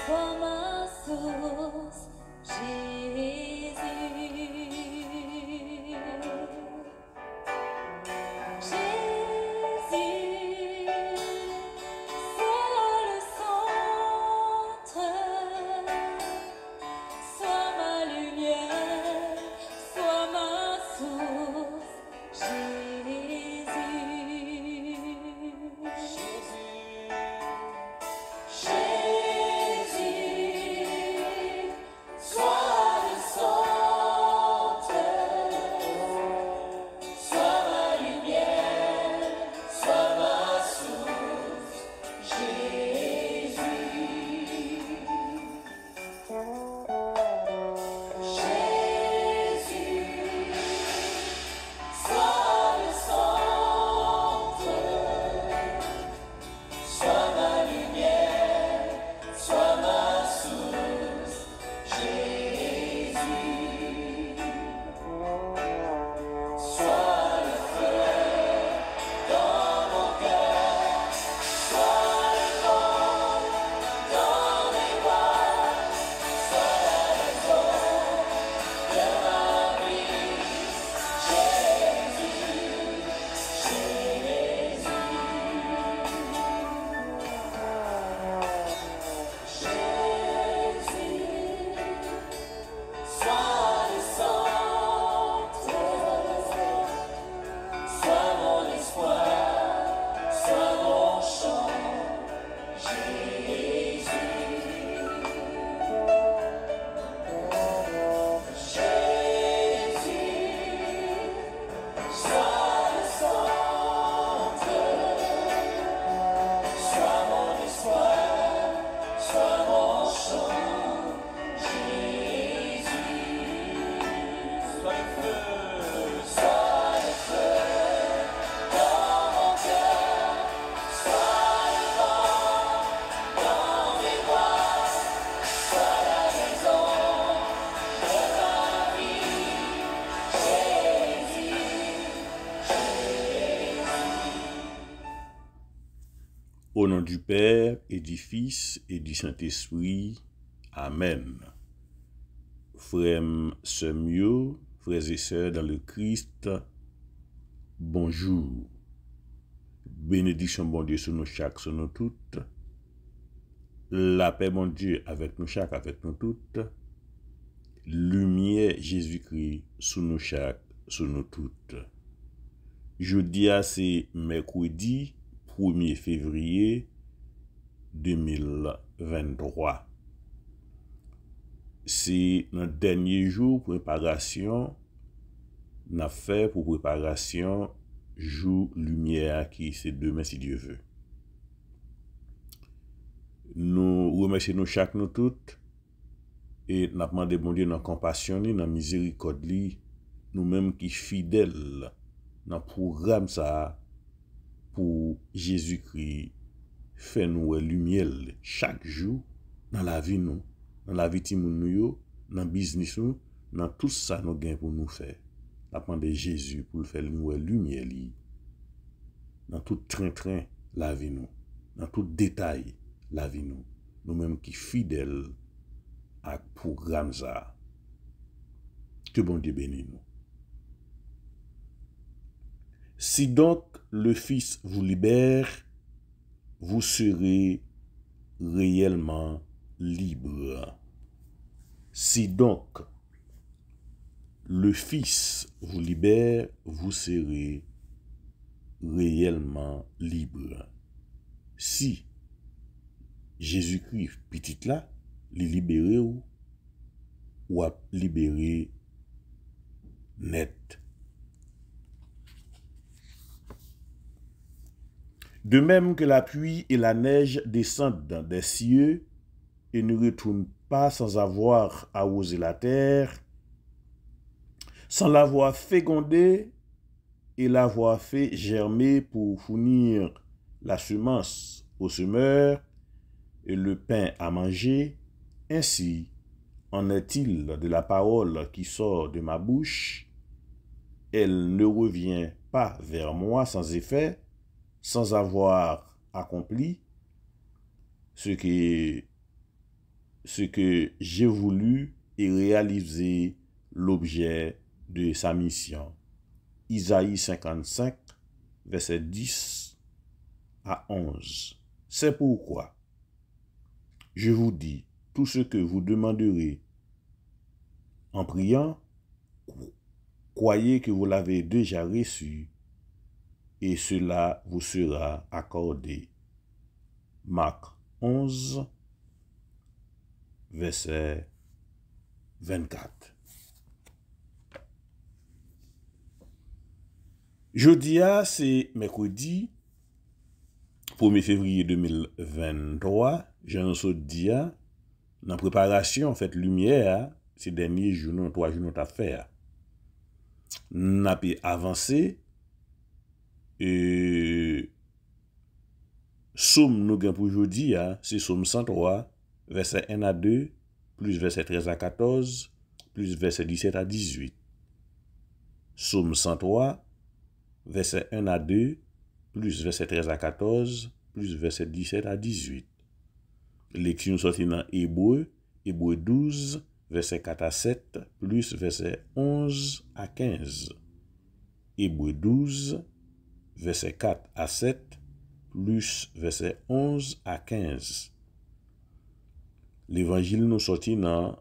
sois ma source, Jésus. Jésus, sois le centre, sois ma lumière, sois ma source, Jésus. Jésus, sois le centre, sois ma lumière, sois ma source, Jésus. Jésus, sois le centre, sois ma lumière, sois ma source, Jésus. Sois le feu dans mon cœur, sois le vent dans mes voiles, sois la raison de ma vie, Jésus, Jésus. Sois le centre, sois mon espoir, sois mon chant, Jésus. Jésus, sois le centre, sois mon espoir, sois mon chant, Jésus. Sois le feu dans mon cœur, sois le vent dans mes voiles, sois la raison de ma vie, Jésus. Au nom du Père et du Fils et du Saint-Esprit. Amen. Frères, sœurs mieux, frères et sœurs dans le Christ, bonjour. Bénédiction bon Dieu sur nous chaque, sur nous toutes. La paix bon Dieu avec nous chaque, avec nous toutes. Lumière Jésus-Christ sur nous chaque, sur nous toutes. Jeudi, c'est mercredi 1er février 2023. C'est notre dernier jour préparation, n'a fait pour préparation jour lumière qui c'est demain si Dieu veut. Nous remercions nous chaque nous toutes et nous demandons bon Dieu dans compassion, dans miséricorde, nous-mêmes qui fidèles dans le programme ça pour Jésus-Christ fait nous lumière chaque jour dans la vie nous, dans la vie de nous, dans le business nous, dans tout ça nous gain pour nous faire. Nous demandons Jésus pour faire nous lumière dans tout train la vie nous, dans tout détail la vie nous, nous-mêmes qui fidèles à programme ça. Que bon Dieu bénisse nous. Si donc le Fils vous libère, vous serez réellement libre. Si donc le Fils vous libère, vous serez réellement libre. Si Jésus-Christ, petit là, les libérer ou a libéré net. De même que la pluie et la neige descendent des cieux et ne retournent pas sans avoir arrosé la terre, sans l'avoir fécondée et l'avoir fait germer pour fournir la semence au semeur et le pain à manger, ainsi en est-il de la parole qui sort de ma bouche. Elle ne revient pas vers moi sans effet, sans avoir accompli ce que ce que j'ai voulu et réaliser l'objet de sa mission. Isaïe 55, versets 10 à 11. C'est pourquoi je vous dis, tout ce que vous demanderez en priant, croyez que vous l'avez déjà reçu et cela vous sera accordé. Marc 11, verset 24. Jeudi, c'est mercredi 1er février 2023. J'annonce dit, dans la préparation, en fait, lumière, ces derniers jours, 3 jours, nous avons fait. Nous avons avancé. Somme nous avons pour aujourd'hui, c'est Somme 103, verset 1 à 2, plus verset 13 à 14, plus verset 17 à 18. Somme 103, verset 1 à 2, plus verset 13 à 14, plus verset 17 à 18. Lecture nous sortit dans Hébreu 12, verset 4 à 7, plus verset 11 à 15. Hébreu 12, verset 4 à 7, plus verset 11 à 15. L'évangile nous sortit dans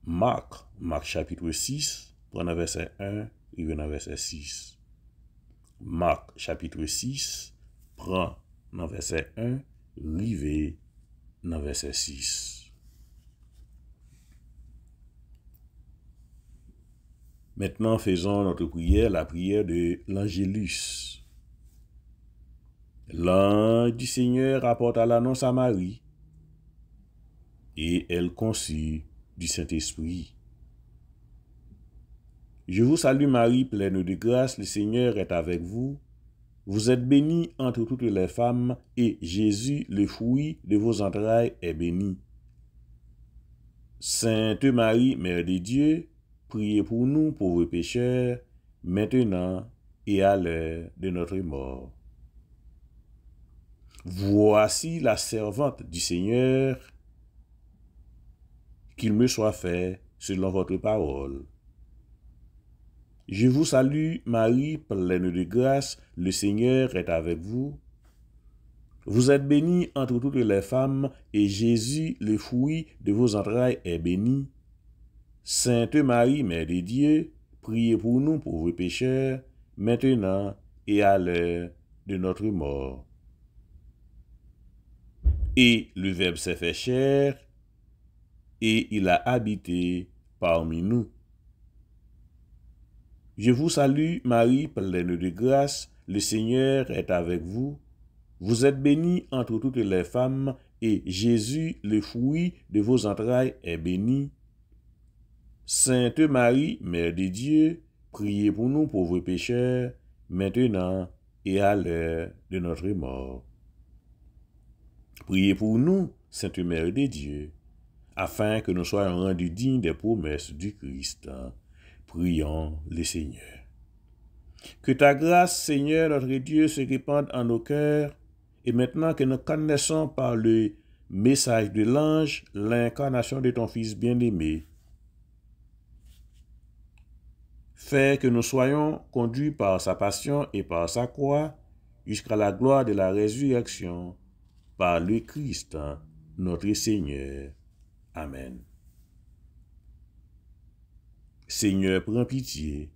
Marc chapitre 6, prenant verset 1 et venant verset 6. Marc chapitre 6, prend dans verset 1, rivé dans verset 6. Maintenant, faisons notre prière, la prière de l'Angélus. L'ange du Seigneur apporta l'annonce à Marie, et elle conçut du Saint-Esprit. Je vous salue Marie, pleine de grâce, le Seigneur est avec vous. Vous êtes bénie entre toutes les femmes, et Jésus, le fruit de vos entrailles, est béni. Sainte Marie, Mère de Dieu, priez pour nous, pauvres pécheurs, maintenant et à l'heure de notre mort. Voici la servante du Seigneur, qu'il me soit fait selon votre parole. Je vous salue, Marie, pleine de grâce, le Seigneur est avec vous. Vous êtes bénie entre toutes les femmes, et Jésus, le fruit de vos entrailles, est béni. Sainte Marie, Mère de Dieu, priez pour nous, pauvres pécheurs, maintenant et à l'heure de notre mort. Et le Verbe s'est fait chair, et il a habité parmi nous. Je vous salue, Marie, pleine de grâce, le Seigneur est avec vous. Vous êtes bénie entre toutes les femmes, et Jésus, le fruit de vos entrailles, est béni. Sainte Marie, Mère de Dieu, priez pour nous pauvres pécheurs, maintenant et à l'heure de notre mort. Priez pour nous, Sainte Mère de Dieu, afin que nous soyons rendus dignes des promesses du Christ. Prions le Seigneur. Que ta grâce, Seigneur notre Dieu, se répande en nos cœurs, et maintenant que nous connaissons par le message de l'ange l'incarnation de ton Fils bien-aimé, fais que nous soyons conduits par sa passion et par sa croix jusqu'à la gloire de la résurrection, par le Christ, notre Seigneur. Amen. Seigneur, prends pitié.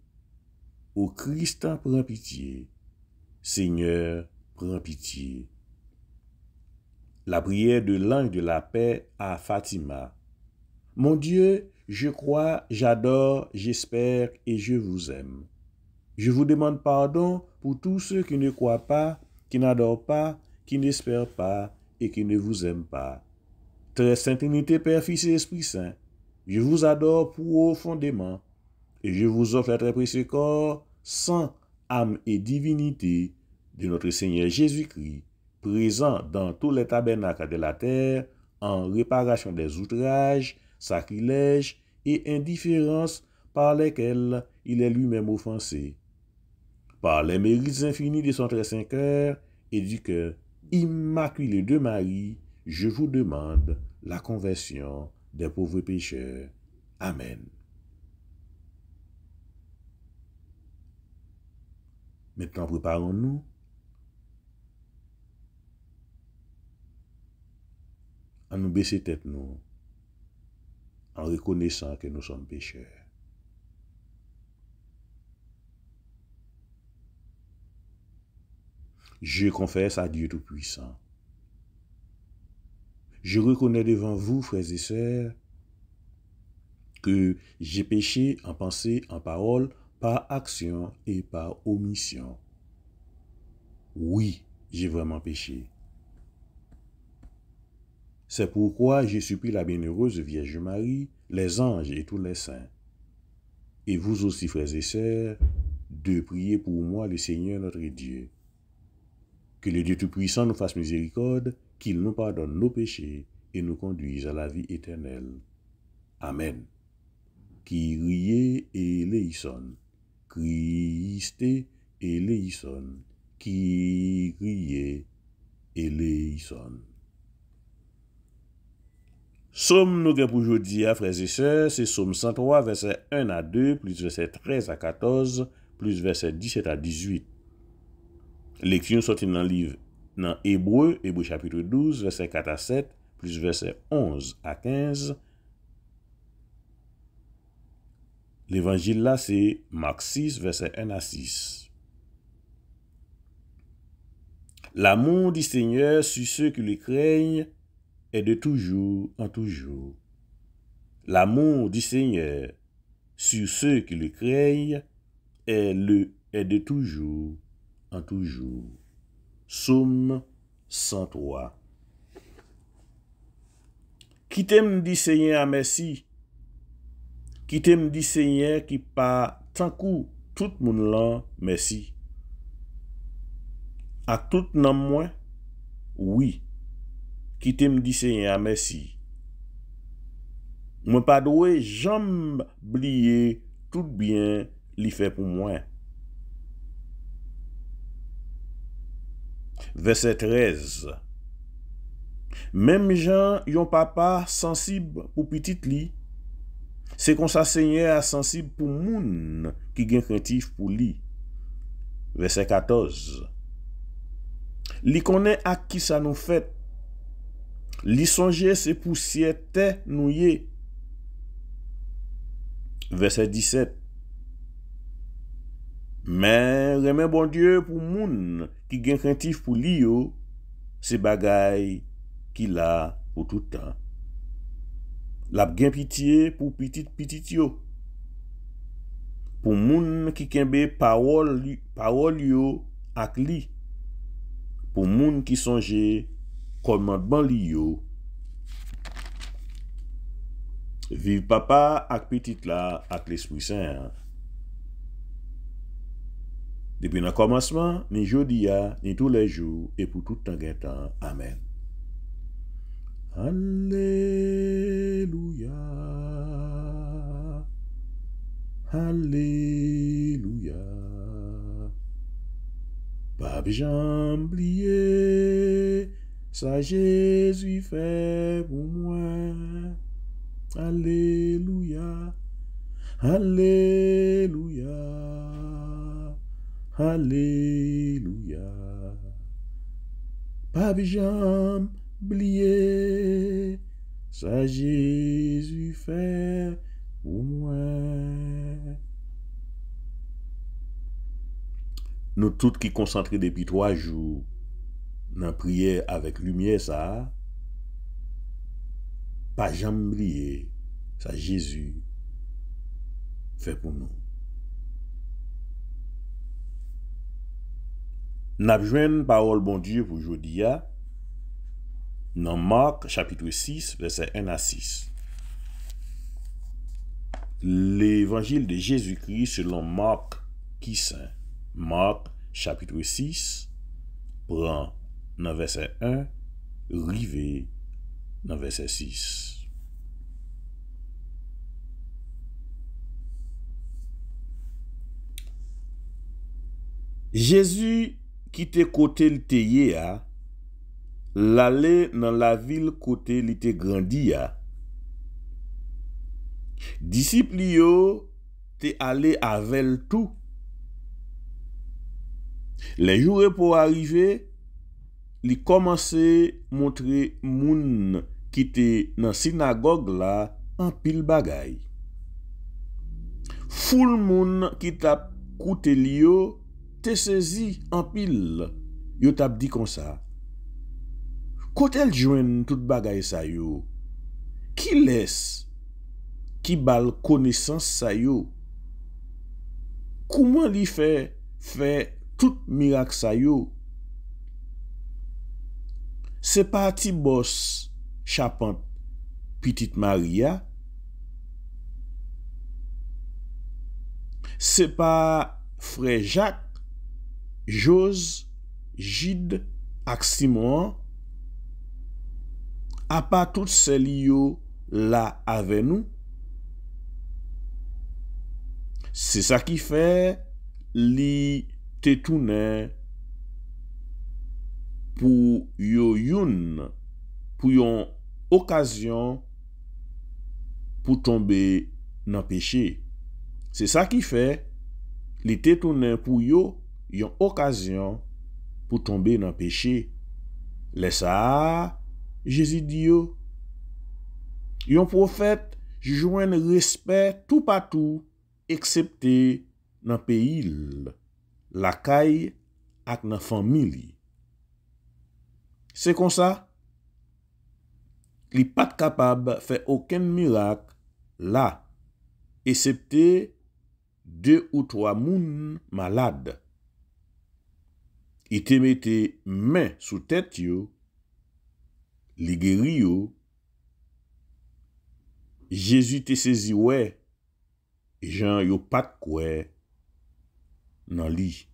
Ô Christ, prends pitié. Seigneur, prends pitié. La prière de l'ange de la paix à Fatima. Mon Dieu, je crois, j'adore, j'espère et je vous aime. Je vous demande pardon pour tous ceux qui ne croient pas, qui n'adorent pas, qui n'espèrent pas et qui ne vous aiment pas. Très Sainte Trinité, Père, Fils et Esprit Saint, je vous adore profondément et je vous offre le très précieux corps, sang, âme et divinité de notre Seigneur Jésus-Christ, présent dans tous les tabernacles de la terre, en réparation des outrages, sacrilèges et indifférences par lesquels il est lui-même offensé. Par les mérites infinis de son très saint cœur et du cœur immaculé de Marie, je vous demande la conversion des pauvres pécheurs. Amen. Maintenant, préparons-nous à nous baisser tête nous en reconnaissant que nous sommes pécheurs. Je confesse à Dieu Tout-Puissant. Je reconnais devant vous, frères et sœurs, que j'ai péché en pensée, en parole, par action et par omission. Oui, j'ai vraiment péché. C'est pourquoi je supplie la bienheureuse Vierge Marie, les anges et tous les saints, et vous aussi, frères et sœurs, de prier pour moi le Seigneur notre Dieu. Que le Dieu Tout-Puissant nous fasse miséricorde, qu'il nous pardonne nos péchés et nous conduise à la vie éternelle. Amen. Kyrie eleison, Christe eleison, Kyrie eleison. Somme nous pour aujourd'hui, frères et sœurs, c'est Somme 103, versets 1 à 2, plus versets 13 à 14, plus versets 17 à 18. Lecture sortie dans le livre, dans Hébreu chapitre 12, versets 4 à 7, plus versets 11 à 15. L'évangile là, c'est Marc 6, versets 1 à 6. L'amour du Seigneur sur ceux qui le craignent est de toujours en toujours. L'amour du Seigneur sur ceux qui le craignent est de toujours en toujours. Psaume 103. Qui t'aime dit Seigneur merci. Qui t'aime dit Seigneur qui pas tant coup tout moun là merci. À tout nan moi oui. Qui t'aime dit Seigneur merci. Moi pas doué jamais oublier tout bien li fait pour moi. Verset 13. Même Jean yon papa sensible pour petit li. C'est comme ça Seigneur sensible pour moun qui gen craintif pour li. Verset 14. Li connaît à qui ça nous fait. Li songe c'est poussière terre nouye. Verset 17. Mais remen bon Dieu pour moun qui gen craintif pour li yo, c'est bagay qui la pour tout temps. La gen pitié pour petit yo. Pour moun qui kembe parole yo ak li. Pour moun qui songe commandement li yo. Vive papa ak petit la ak l'Esprit Saint. Depuis le commencement, ni jodi a, ni tous les jours, et pour tout temps et temps. Amen. Alléluia. Alléluia. Pas besoin oublier, ça Jésus fait pour moi. Alléluia. Alléluia. Alléluia. Pas besoin oublier, ça Jésus fait pour moi. Nous tous qui concentrés depuis 3 jours dans la prière avec lumière, ça, pas jamais oublier, ça Jésus fait pour nous. N'a besoin parole bon Dieu pour aujourd'hui dans Marc chapitre 6 verset 1 à 6. L'évangile de Jésus-Christ selon Marc qui saint. Marc chapitre 6 prend dans verset 1 rivé dans verset 6. Jésus qui te côté le teye a, l'aller dans la ville côté li te grandi a, Disciples yo te allé avec tout. Les jours pour arriver, li commencé montrer moun qui te dans synagogue là en pile bagay. Foule moun qui t'a coûté yo te saisi en pile. Yo t'a dit comme ça. Quand elle joine tout bagay sa yo, qui laisse, qui bal connaissance sa yo, comment li fait tout miracle sa yo? C'est pas ti boss chapante petite Maria, c'est pas frère Jacques, Jose, Gide ak Simon, à pas tout celles yo là avec nous. C'est ça qui fait li te tourne pour yo youn, pour yon occasion pour tomber dans péché. C'est ça qui fait li te tourne pour yo yon occasion pour tomber dans péché. Laisse ça, Jésus dit yo, yon prophète joine respect tout partout excepté dans pays, la caille ak dans famille. C'est comme ça, li pas capable faire aucun miracle là, excepté 2 ou 3 moun malades. Il te mette main sous tête yo, li guéri yo. Jésus te saisi ouais, Jean yo pat kwe nan li.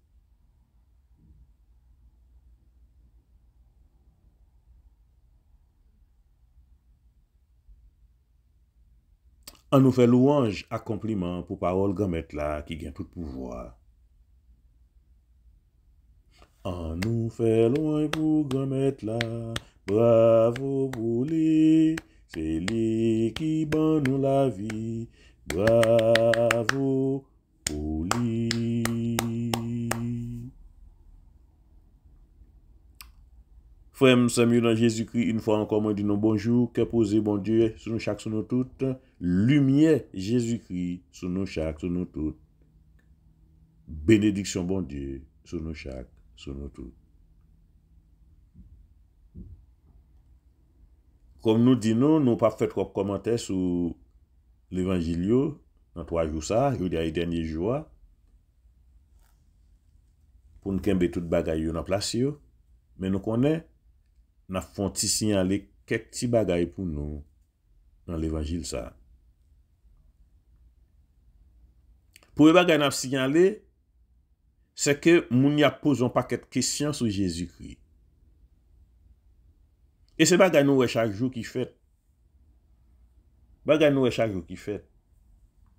On nous fait louange, accompliment pour parole grand-mère là qui gagne tout pouvoir. On nous fait louange pour grand-mère là, bravo pour lui, c'est lui qui ban nous la vie, bravo pour lui. Frère Samuel dans Jésus-Christ, une fois encore, moi dis nous bonjour, que posé bon Dieu sur nous chaque, sur nous toutes, lumière Jésus-Christ sur nous chaque, sur nous toutes, bénédiction bon Dieu sur nous chaque, sur nous toutes. Comme nous disons, nous pas fait trop de commentaires sur l'évangile dans 3 jours ça, il y a les derniers jours, pour nous kembe tout bagay yo dans place yo, mais nous connaissons, n'a font signaler quelques petits bagailles pour nous dans l'évangile ça. Pour les bagailles n'a signaler, c'est que moun y a posé un paquet de questions sur Jésus-Christ. Et c'est bagaille nous chaque jour qui fait. Bagaille nous chaque jour qui fait.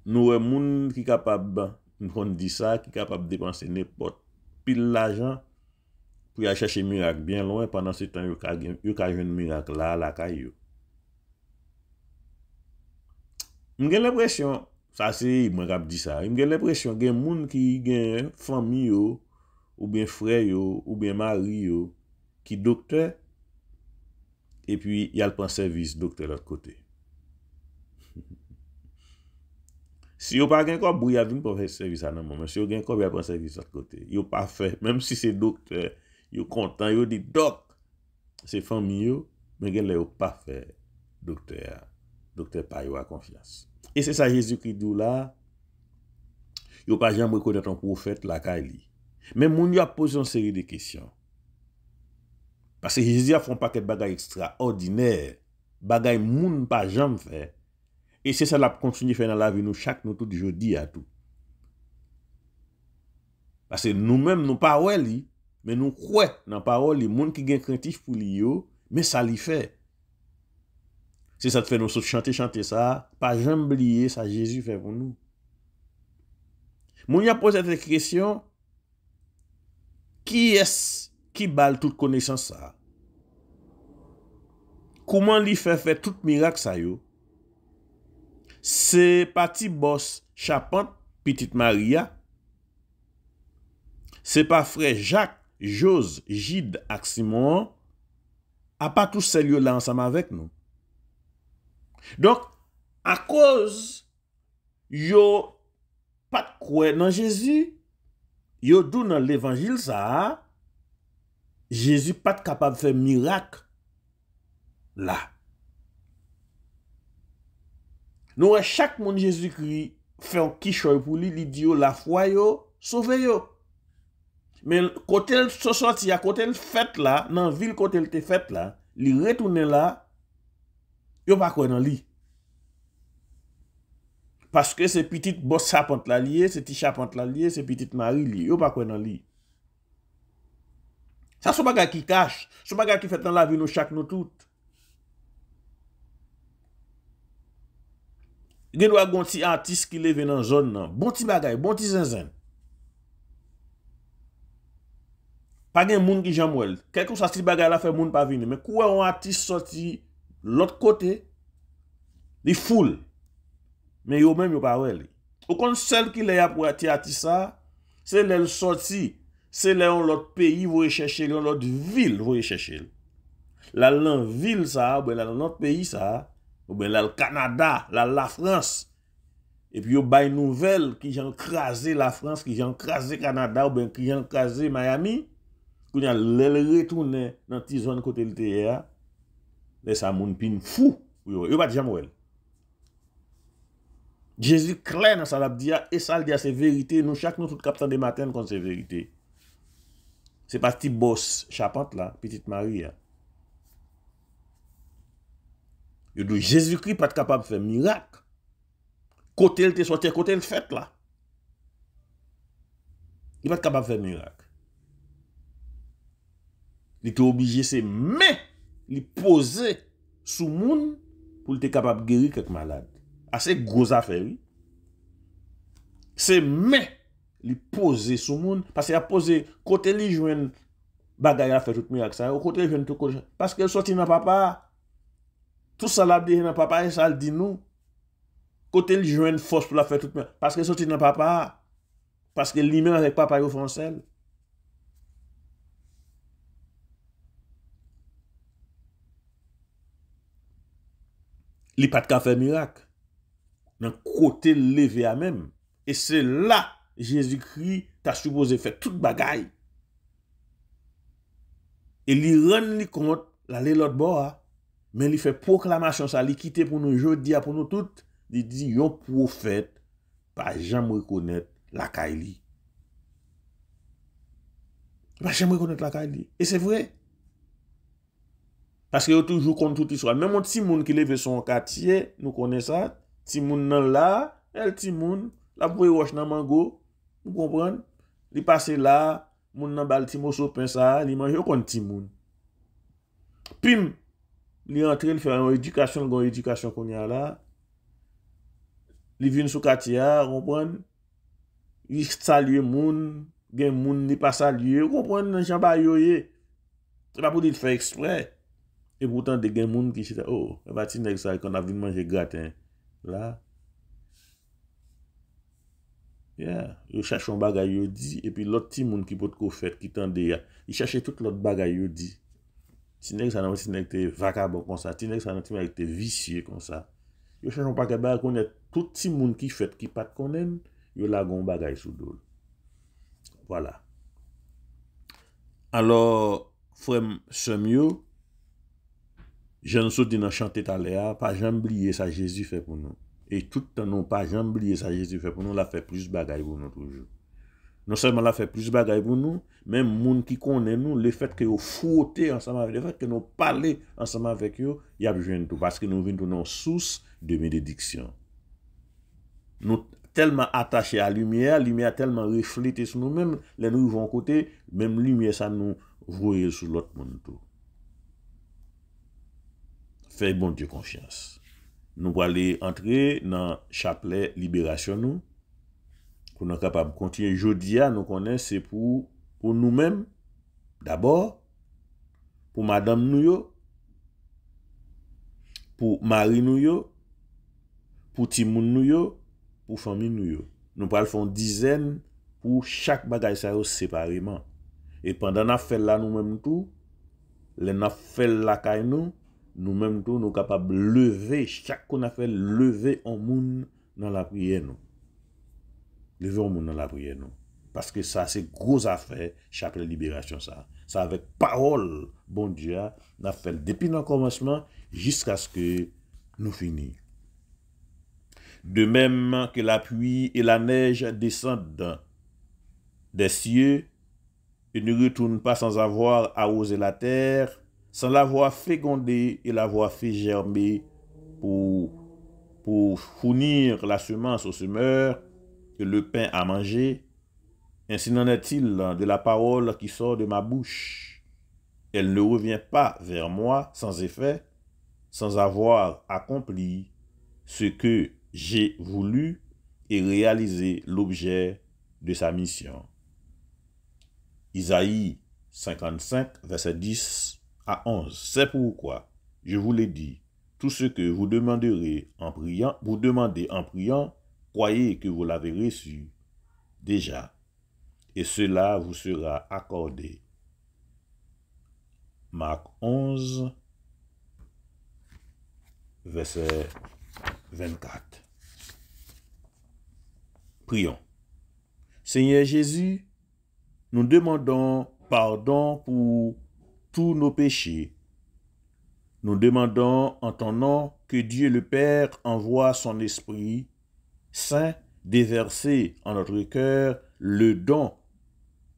Nous moun qui capable on dit ça qui capable de dépenser n'importe pile l'argent pour aller chercher miracle bien loin pendant ce temps yo ka jouer miracle là la caillou. J'ai l'impression ça c'est moi qui dit ça. J'ai l'impression que moun qui gen famille yo ou bien frère yo ou bien mari yo qui docteur et puis il a le prend service docteur de l'autre côté. Si yo pas gen quoi bouya vinn pour faire service à nan moment, si yo gen quoi il prend service de l'autre côté. Yo pas fait même si c'est docteur, yo content, yo dit doc. C'est famille yo, mais gen yo pas fait docteur. Docteur pas yo a confiance. Et c'est ça Jésus-Christ dit là. Yo pas jamais reconnaître un prophète la Kaili. Mais moun yo a posé une série de questions. Parce que Jésus a fait un paquet de bagages extraordinaires, bagages moun pas jamais fait. Et c'est ça la continue faire dans la vie nous chaque nous tout jeudi à tout. Parce que nous-mêmes nous pas ouais li, mais nous croyons dans parole les moun qui gen craintif pour li yo, mais ça li fait. C'est ça te fait nous chanter ça, pas jamais oublier ça Jésus fait pour nous. Moun y a posé cette question, qui est qui bal toute connaissance ça? Comment li fait tout miracle ça yo? c'est parti boss Chapante, petite Maria. C'est pas frère Jacques, Jose, Gide, ak Simon, a pas tous ces lieux là ensemble avec nous. Donc, à cause, yo pas de croire dans Jésus, yo dou dans l'évangile ça, Jésus pas capable de faire miracle là. Nous, chaque monde Jésus-Christ fait un quichoy pour lui, il dit la foi yo, sauve yo. Mais côté le sorti à côté le fait là, dans ville côté le te fait là, il retourne là, yo pas quoi dans lui. Parce que c'est petite boss Chapante la lié, c'est petit Chapante la lié, c'est petite Marie lié, yo pas quoi dans lui. Ça c'est bagage qui cache, c'est bagage qui fait dans la vie nous chaque nous toutes. Gen doit gon ti artiste qui leve dans zone nan, bon ti bagay, bon ti zinzin. Pas gen moun qui jamwel. Quelque chose si bagay la fait moun pas venir, mais quoi un artiste sorti l'autre côté, li full. Mais yo même yo pas wel. Au kon seul qui l'a pour artiste ça, c'est le sorti, c'est l'autre pays vous chercher, l'autre ville vous chercher. Là dans ville ça, ben là dans notre pays ça, ou bien là le Canada, là la France. Et puis yo bay nouvelle qui ont crasé la France, qui ont crasé Canada ou bien qui ont crasé Miami. Quand y a le retourner dans ti zone côté le TR, les ça moun pin fou. Yo pas jamais wel. Jésus clair dans ça l'a dit et ça le dit c'est vérité, nous chaque nous tout captant des matins quand c'est vérité. C'est pas petit boss Chapante là, petite Marie. Yo dit Jésus-Christ pas capable de faire miracle. Côté il te sorti, côté il fait là. Il pas capable de faire miracle. Il était obligé c'est mais il poser sous moun pour être capable de guérir quelques malades. Assez gros affaire. C'est mais il poser sous moun parce qu'il a posé côté li joine bagay a fait tout miracle ça, côté joine tout parce que sorti dans papa. Tout ça l'a dit dans papa et ça le dit nous. Côté il joine force pour la faire tout miracle parce que sorti dans papa parce que lui-même avec papa yo français. Il pas de faire miracle. Dans côté levé à même. Et c'est là Jésus-Christ t'a supposé faire toute bagaille. Et il rend compte l'aller l'autre bord, mais il fait proclamation ça, il quitte pour nous jeudi pour nous toutes, il dit un prophète pas jamais reconnaître la Kaili. Pas jamais reconnaître la Kaili. Et c'est vrai. Parce que yo toujours contre toute histoire. Même un petit monde qui lève son quartier, nous connaissons ça. Petit monde nan là, el petit monde, la pour roche nan mango, vous comprenez? Il passe là, moun nan bal ti moso pain ça, il mange kon petit monde. Pim, il entre, il fait une éducation qu'on y a là. Il vient sous quartier, vous comprenez? Il salue moun, gen moun ni pas saluer, vous comprenez? Nan jan ba yo ye. C'est pas pour dire faire exprès. Et pourtant, des gens qui disent, oh, va t il ça qu'on a vu manger gratin là? Yeah, ils cherchent un bagage, ils dit, et puis l'autre petit monde qui peut te faire, qui tende, il cherche tout l'autre bagage, il dit. Tineg ça n'a pas été vagabond comme ça, tineg ça n'a pas été vicieux comme ça. Ils cherchent un bagage, qu'on est tout petit monde qui fait, qui pas te connaît, ils la gon bagage sous dos. Voilà. Alors, frère Semio, je ne sais pas chanter tout à l'heure, pas jamais oublier ça Jésus fait pour nous. Et tout le temps, non pas jamais oublier ça Jésus fait pour nous, l'a fait plus bagaille pour nous toujours. Non seulement l'a fait plus bagaille pour nous, même moun qui connaît nous, le fait que nous frotter ensemble avec, le fait que nous parler ensemble avec eux, il y a besoin de tout, parce que nous venons d'une source de bénédiction. Nous tellement attachés à la lumière tellement reflétée sur nous-mêmes, les nous vont côté, même lumière ça nous voyait sur l'autre monde tout. Fais bon Dieu confiance. Nous allons aller entrer dans le chapelet libération nous. Pour nous capables de continuer. Jeudi, nous connaissons, c'est pour nous-mêmes. D'abord, pour madame nous, pour Marie nous, pour ti moun nou yo, pour famille nou yo. Nous pral font dizaine pour chaque bagay sa yo séparément. Et pendant n'a fait là nous-mêmes tout, les n'a fait la kay nous-mêmes tout nous capable lever chaque qu'on a fait lever en moun dans la prière nous. Lever en moun dans la prière nous. Parce que ça c'est gros affaire chapelet libération ça. Ça avec parole bon Dieu n'a fait depuis le commencement jusqu'à ce que nous finissions. De même que la pluie et la neige descendent des cieux et ne retournent pas sans avoir arrosé la terre, sans l'avoir fécondée et l'avoir fait germer pour fournir la semence au semeur et le pain à manger, ainsi n'en est-il de la parole qui sort de ma bouche. Elle ne revient pas vers moi sans effet, sans avoir accompli ce que j'ai voulu et réalisé l'objet de sa mission. Isaïe 55, verset 10 à 11. C'est pourquoi, je vous l'ai dit, tout ce que vous demanderez en priant, vous demandez en priant, croyez que vous l'avez reçu déjà, et cela vous sera accordé. Marc 11, verset 24. Prions. Seigneur Jésus, nous demandons pardon pour tous nos péchés. Nous demandons en ton nom que Dieu le Père envoie son Esprit Saint déverser en notre cœur le don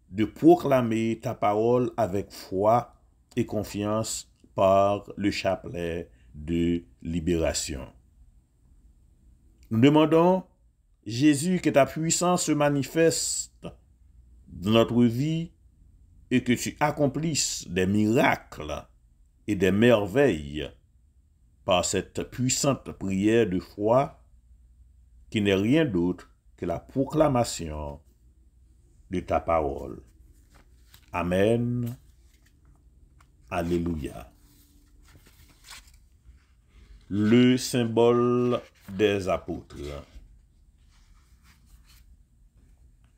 de proclamer ta parole avec foi et confiance par le chapelet de libération. Nous demandons, Jésus, que ta puissance se manifeste dans notre vie et que tu accomplisses des miracles et des merveilles par cette puissante prière de foi qui n'est rien d'autre que la proclamation de ta parole. Amen. Alléluia. Le symbole des apôtres.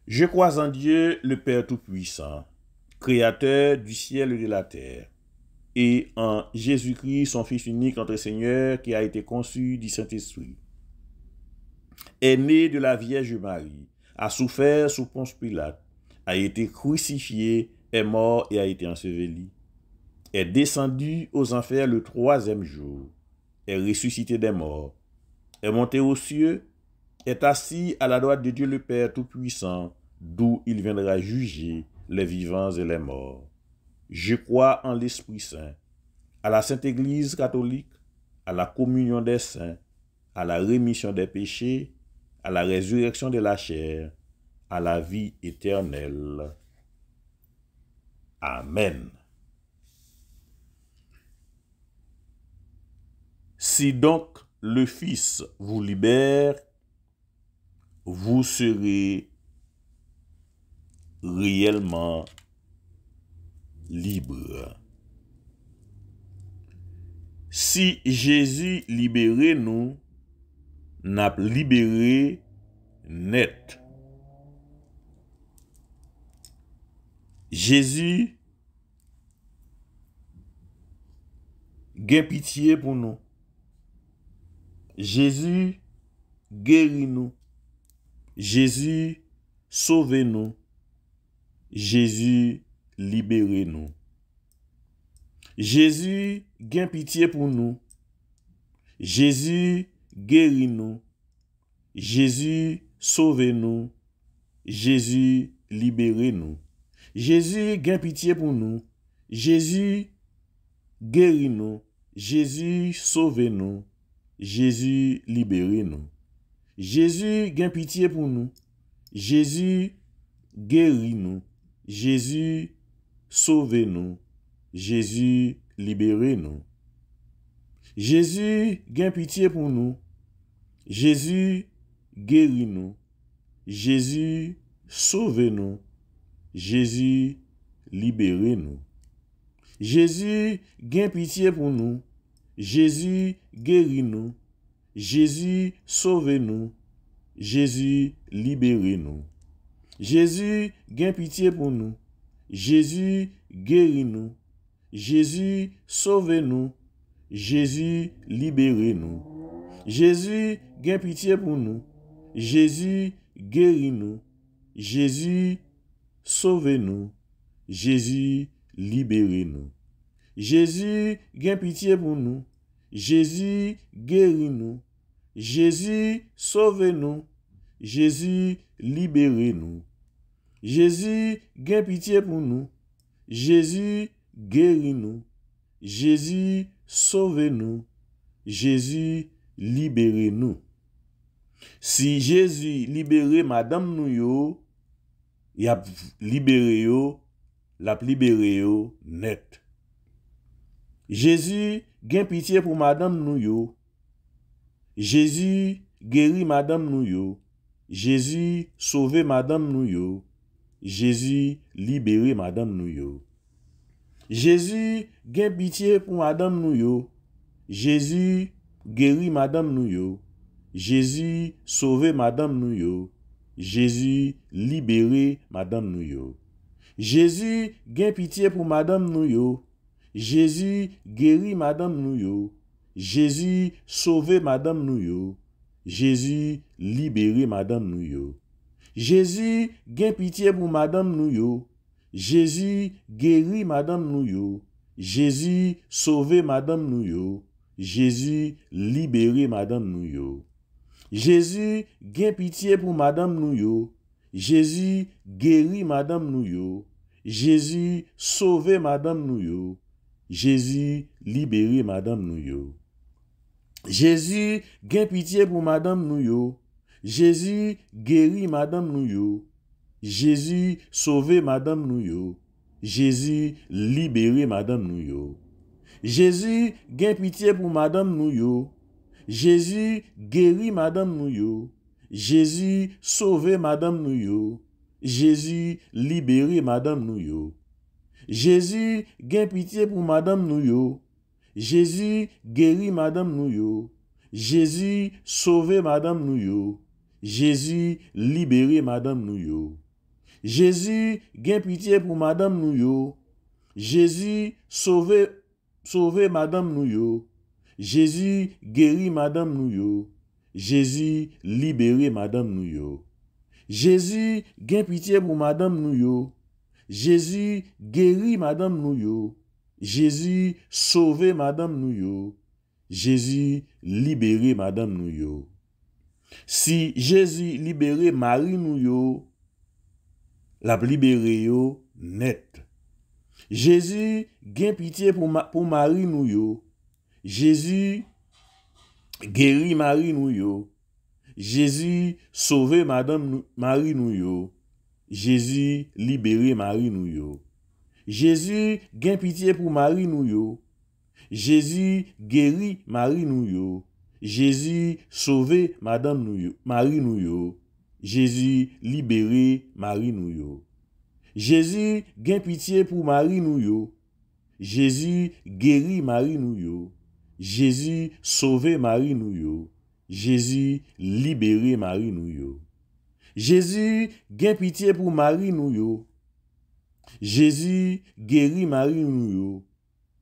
Je crois en Dieu, le Père Tout-Puissant, Créateur du ciel et de la terre, et en Jésus-Christ, son Fils unique, notre Seigneur, qui a été conçu du Saint-Esprit, est né de la Vierge Marie, a souffert sous Ponce Pilate, a été crucifié, est mort et a été enseveli, est descendu aux enfers le 3e jour, est ressuscité des morts, est monté aux cieux, est assis à la droite de Dieu le Père Tout-Puissant, d'où il viendra juger les vivants et les morts. Je crois en l'Esprit Saint, à la Sainte Église catholique, à la communion des saints, à la rémission des péchés, à la résurrection de la chair, à la vie éternelle. Amen. Si donc le Fils vous libère, vous serez réellement libre. Si Jésus libéré nous, n'a libéré net. Jésus gain pitié pour nous. Jésus guérit nous. Jésus sauve nous. Jésus libérez nous. Jésus gain pitié pour nous. Jésus guérit nous. Jésus sauve nous. Jésus libérez nous. Jésus gain pitié pour nous. Jésus guérit nous. Jésus sauve nous. Jésus libérez nous. Jésus gain pitié pour nous. Jésus guérit nous. Jésus sauve nous. Jésus libérez nous. Jésus gain pitié pour nous. Jésus guérit nous. Jésus sauve nous. Jésus libérez nous. Jésus gain pitié pour nous. Jésus guérit nous. Jésus, sauvez-nous. Jésus, libérez-nous. Jésus, gain pitié pour nous. Jésus, guéris-nous. Jésus, sauvez-nous. Jésus, libérez-nous. Jésus, gain pitié pour nous. Jésus, guéris-nous. Jésus, sauvez-nous. Jésus, libérez-nous. Jésus, gain pitié pour nous. Jésus, guéris-nous. Jésus, sauvez-nous. Jésus, libérez-nous. Jésus, gain pitié pour nous. Jésus, guéris-nous. Jésus, sauvez-nous. Jésus, libérez-nous. Si Jésus libéré madame nou yo, y a libéré yo, l'a libéré yo net. Jésus gen pitié pour madame nou yo. Jésus guérit madame nou yo. Jésus sauvé madame nou yo. Jésus libéré madame nou yo. Jésus gen pitié pour madame nou yo. Jésus guérit madame nou yo. Jésus sauvé madame nou yo. Jésus libéré madame nou yo. Jésus gen pitié pour madame nou yo. Jésus guérit madame nou yo. Jésus sauvé madame nou yo. Jésus libéré madame nou yo. Jésus gen pitié pour madame nou yo. Jésus guérit madame nou yo. Jésus sauvé madame nou yo. Jésus libéré madame nou yo. Jésus gen pitié pour madame nou yo. Jésus guérit madame nou yo. Jésus sauvé madame nou yo. Jésus libéré madame nou yo. Jésus gen pitié pour madame nou yo. Jésus guérit madame nou yo. Jésus sauvé madame nou yo. Jésus libéré madame nou yo. Jésus gen pitié pour madame nou yo. Jésus guérit madame nou yo. Jésus sauvé madame nou yo. Jésus libéré madame nou yo. Jésus gen pitié pour madame nou yo. Jésus guérit madame nou yo. Jésus sauvé madame nou yo. Jésus libéré madame nou yo. Jésus gen pitié pour madame nou yo. Jésus sauvé madame nou yo. Jésus guérit madame nou yo. Jésus libéré madame nou yo. Jésus gen pitié pour madame nou yo. Jésus guérit madame nou yo. Jésus sauvé madame nou yo. Jésus libéré madame nou yo. Si Jésus libéré Marie nou yo, la libéré yo net. Jésus gen pitié pour Marie nou yo. Jésus guérit Marie nou yo. Jésus sauvé madame Marie nou yo. Jésus libéré Marie nou yo. Jésus gen pitié pour Marie nou yo. Jésus guérit Marie nou yo. Jésus sauvé madame nou yo, Marie nou yo. Jésus libéré Marie nou yo. Jésus gen pitié pour Marie nou yo. Jésus guérit Marie nou yo. Jésus sauvé Marie nou yo. Jésus libéré Marie nou yo. Jésus gen pitié pour Marie nou yo. Jésus guérit Marie nou yo.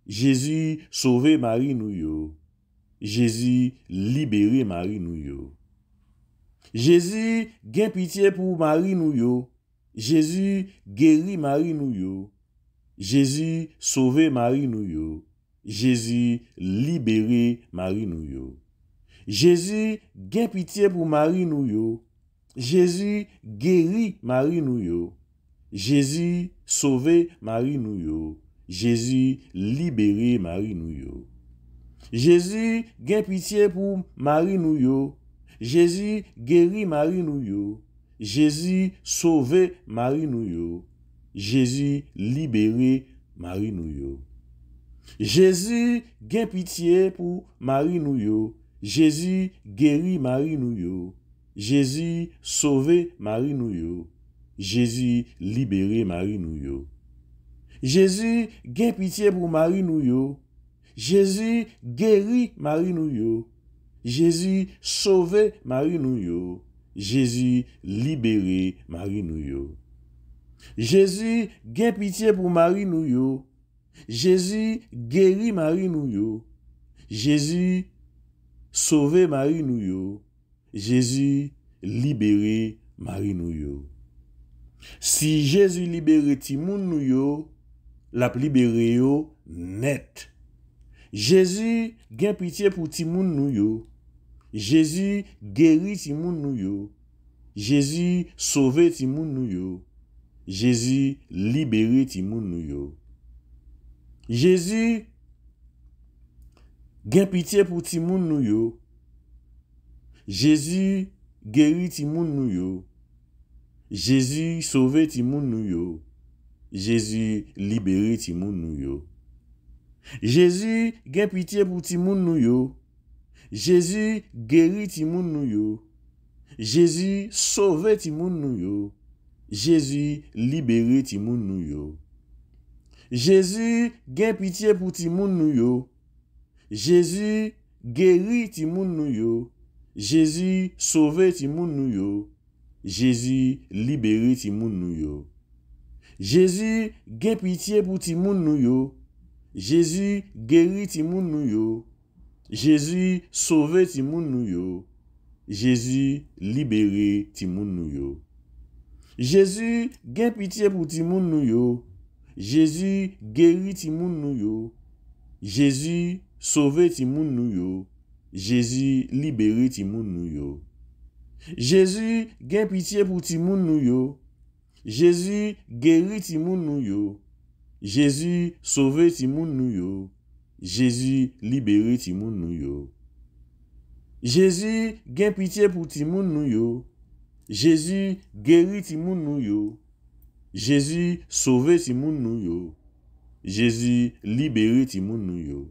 Jésus sauvé Marie nou yo. Jésus libéré Marie nou yo. Jésus gen pitié pour Marie nou yo. Jésus guérit Marie nou yo. Jésus sauvé Marie nou yo. Jésus libéré Marie nou yo. Jésus gen pitié pour Marie nou yo. Jésus guérit Marie nou yo. Jésus sauvé Marie nou yo. Jésus libéré Marie nou yo. Jésus gen pitié pour Marie nou yo. Jésus guérit Marie nou yo. Jésus sauvé Marie nou yo. Jésus libéré Marie nou yo. Jésus gen pitié pour Marie nou yo. Jésus guérit Marie nou yo. Jésus sauvé Marie nou yo. Jésus libéré Marie nou yo. Jésus gen pitié pour Marie nou yo. Jésus guérit Marie nou yo. Jésus sauvé Marie nou yo. Jésus libéré Marie nou yo. Jésus gen pitié pour Marie nou yo. Jésus guérit Marie nou yo. Jésus sauvé Marie nou yo. Jésus libéré Marie nou yo. Si Jésus libéré ti moun nou yo, l'a libéré yo net. Jésus gen pitié pour ti moun nou yo. Jésus guérit ti moun nou yo. Jésus sauvé ti moun nou yo. Jésus libéré ti moun nou yo. Jésus gen pitié pour ti moun nou yo. Jésus guérit ti moun nou yo. Jésus sauvé ti moun nou yo. Jésus libéré ti moun nou yo. Jésus gen pitié pour ti moun nou yo. Jésus guérit ti moun nou yo. Jésus sauvé ti moun nou yo. Jésus libéré ti moun nou yo. Jésus gen pitié pour ti moun nou yo. Jésus guérit ti moun nou yo. Jésus sauvé ti moun nou yo. Jésus libéré ti moun nou yo. Jésus gen pitié pour ti moun nou yo. Jésus guérit ti moun nou yo. Jésus sauvé ti moun nou yo. Jésus libéré ti moun nou yo. Jésus gen pitié pour ti moun nou yo. Jésus guérit ti moun nou yo. Jésus sauvé ti moun nou yo. Jésus libéré ti moun nou yo. Jésus gen pitié pour ti moun nou yo. Jésus guérit ti moun nou yo. Jésus sauvé ti moun nou yo. Jésus libéré ti moun nou yo. Jésus gen pitié pour ti moun nou yo. Jésus guérit ti moun nou yo. Jésus sauvé ti moun nou yo. Jésus libéré ti moun nou yo.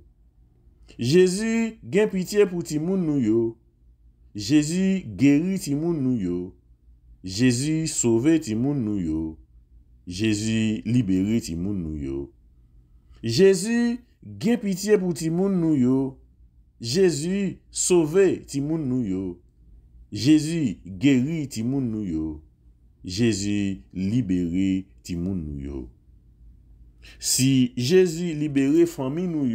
Jésus gen pitié pour ti moun nou yo. Jésus guérit ti moun nou yo. Jésus sauvé ti moun nou yo. Jésus libéré ti moun nou yo. Jésus gen pitié pour ti moun nou yo. Jésus sauvé ti moun nou yo. Jésus guérit ti moun nou yo. Jésus libéré ti moun nou yo. Si Jésus libéré famille nou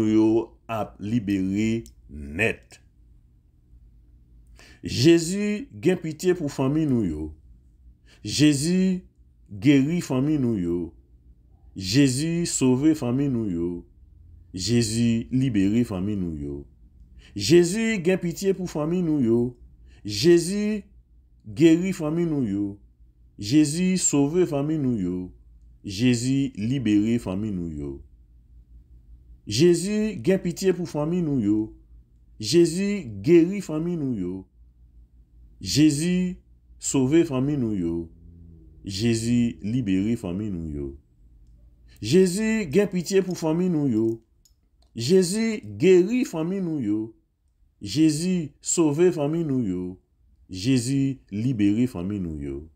yo a libéré net. Jésus gen pitié pour famille nou yo. Jésus guérit famille nou yo. Jésus sauvé famille nou yo. Jésus libéré famille nou yo. Jésus gen pitié pour famille nou yo. Jésus guérit famille nou yo. Jésus sauvé famille nou yo. Jésus libéré famille nou yo. Jésus gen pitié pour famille nou yo. Jésus guérit famille nou yo. Jésus sauvé famille nou yo. Jésus libéré famille nou yo. Jésus gen pitié pour famille nou yo. Jésus guérit famille nou yo. Jésus sauvé famille nou yo. Jésus libéré famille nou yo.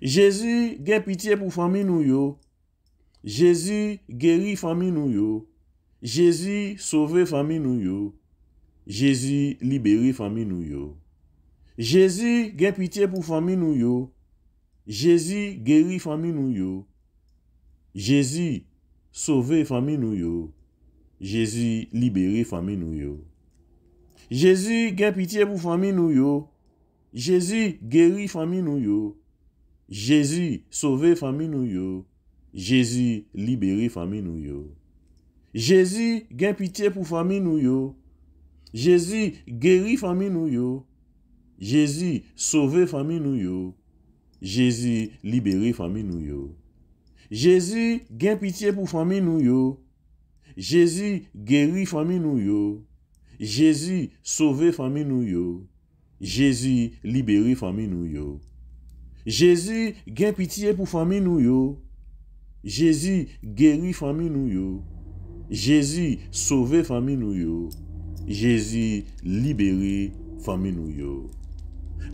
Jésus gen pitié pour famille nou yo. Jésus guérit famille nou yo. Jésus sauvé famille nou yo. Jésus libéré famille nou yo. Jésus gen pitié pour famille nou yo. Jésus guérit famille nou yo. Jésus sauvé famille nou yo. Jésus libéré famille nou yo. Jésus gen pitié pour famille nou yo. Jésus guérit famille nou yo. Jésus sauvé famille nou yo. Jésus libéré famille nou yo. Jésus gen pitié pour famille nou yo. Jésus guérit famille nou yo. Jésus sauvé famille nou yo. Jésus libéré famille nou yo. Jésus gen pitié pour famille nou yo. Jésus guérit famille nou yo. Jésus sauvé famille nou yo. Jésus libéré famille nou yo. Jésus gen pitié pour famille nou yo. Jésus guérit famille nou yo. Jésus sauvé famille nou yo. Jésus libéré famille nou yo.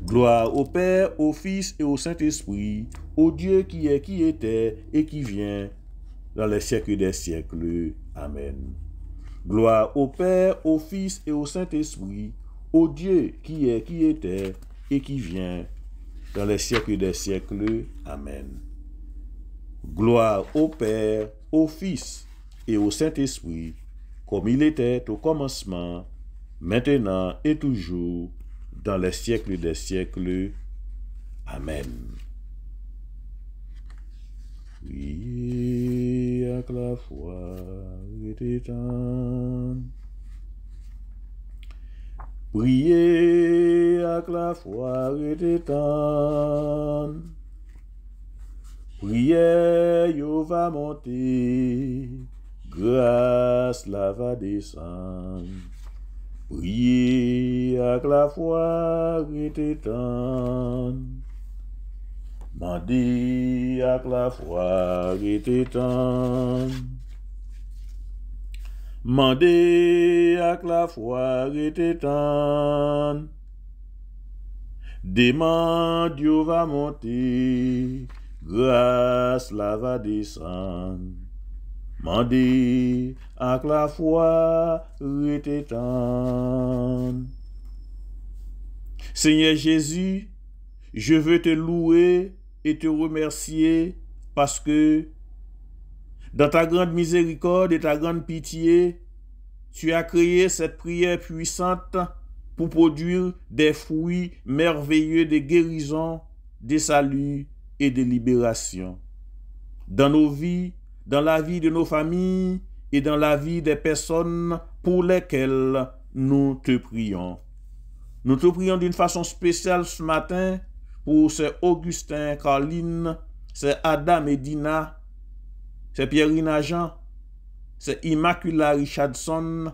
Gloire au Père, au Fils et au Saint-Esprit, au Dieu qui est, qui était et qui vient dans les siècles des siècles. Amen. Gloire au Père, au Fils et au Saint-Esprit, au Dieu qui est, qui était et qui vient, dans les siècles des siècles. Amen. Gloire au Père, au Fils et au Saint-Esprit, comme il était au commencement, maintenant et toujours, dans les siècles des siècles. Amen. Priez avec la foi et étendre. Priez avec la foi et étendre. Prière, yo va monter, grâce la va descendre. Priez avec la foi et étendre. Mandez avec la foi et étendre. Mandez avec la foi et étendre. Demande, Dieu va monter, grâce la va descendre. Mandez avec la foi et étendre. Seigneur Jésus, je veux te louer et te remercier parce que dans ta grande miséricorde et ta grande pitié, tu as créé cette prière puissante pour produire des fruits merveilleux de guérison, de salut et de libération. Dans nos vies, dans la vie de nos familles et dans la vie des personnes pour lesquelles nous te prions. Nous te prions d'une façon spéciale ce matin pour ces Augustin, Caroline, c'est Adam et Dina, c'est Pierre-Rina Jean, c'est Immacula Richardson,